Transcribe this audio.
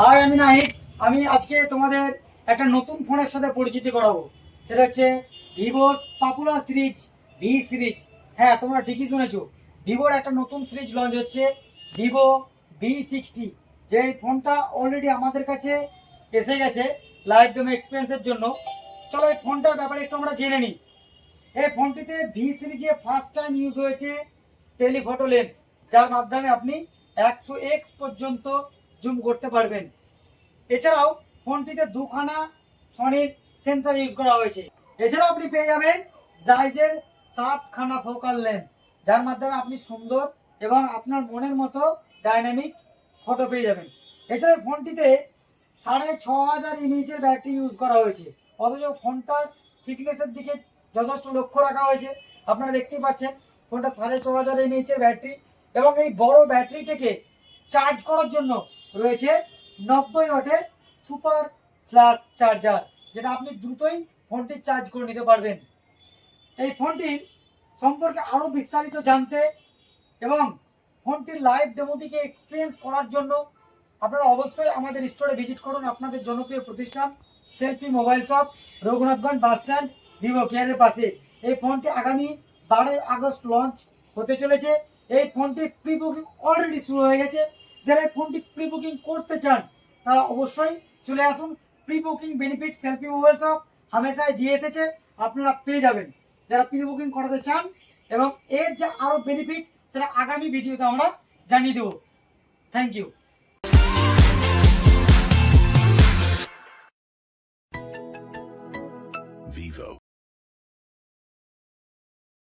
High, আমি নাহিদ। আমি আজকে তোমাদের একটা নতুন ফোনের সাথে পরিচিতি করাবো। সেটা হচ্ছে ভিভোর পপুলার সিরিজ ভি সিরিজ। হ্যাঁ, তোমরা ঠিকই শুনেছো, ভিভোর একটা নতুন সিরিজ লঞ্চ হচ্ছে, ভিভো V60। যে ফোনটা অলরেডি আমাদের কাছে এসে গেছে লাইভ ডেমো এক্সপিরিয়েন্সের জন্য। চলো এই ফোনটার ব্যাপারে একটু আমরা জেনে নিই। এই ফোনটিতে ভি সিরিজে ফার্স্ট টাইম ইউজ হয়েছে টেলিফটো লেন্স, যার মাধ্যমে আপনি 100x পর্যন্ত জুম করতে পারবেন। এছাড়াও ফোনটিতে দুখানা সনির সেন্সর ইউজ করা হয়েছে। এছাড়াও আপনি পেয়ে যাবেন জাইজের 7খানা ফোকাল লেন্স, যার মাধ্যমে আপনি সুন্দর এবং আপনার মনের মতো ডাইনামিক ফটো পেয়ে যাবেন। এছাড়া ফোনটিতে 6500 এমএইচের ব্যাটারি ইউজ করা হয়েছে, অথচ ফোনটার থিকনেসের দিকে যথেষ্ট লক্ষ্য রাখা হয়েছে। আপনারা দেখতেই পাচ্ছেন ফোনটা 6500 এমএইচের ব্যাটারি, এবং এই বড় ব্যাটারিটাকে চার্জ করার জন্য রয়েছে 90 ওয়াটের সুপার ফ্লাশ চার্জার, যেটা আপনি দ্রুতই ফোনটি চার্জ করে নিতে পারবেন। এই ফোনটির সম্পর্কে আরও বিস্তারিত জানতে এবং ফোনটির লাইভ ডেমোটিকে এক্সপিরিয়েন্স করার জন্য আপনারা অবশ্যই আমাদের স্টোরে ভিজিট করুন। আপনাদের জনপ্রিয় প্রতিষ্ঠান selfie mobile shop, Raghunathganj bus stand, Vivo কেয়ারের পাশে। এই ফোনটি আগামী 12ই আগস্ট লঞ্চ হতে চলেছে। এই ফোনটির প্রি বুকিং অলরেডি শুরু হয়ে গেছে। যারা এই ফোনটি প্রি বুকিং করতে চান তারা অবশ্যই চলে আসুন। Pre booking benefit selfie mobile shop হামেশাই দিয়ে এসেছে, আপনারা পেয়ে যাবেন যারা প্রি বুকিং করাতে চান। এবং এর যে আরও বেনিফিট সেটা আগামী ভিডিওতে আমরা জানিয়ে দেবো। Thank you.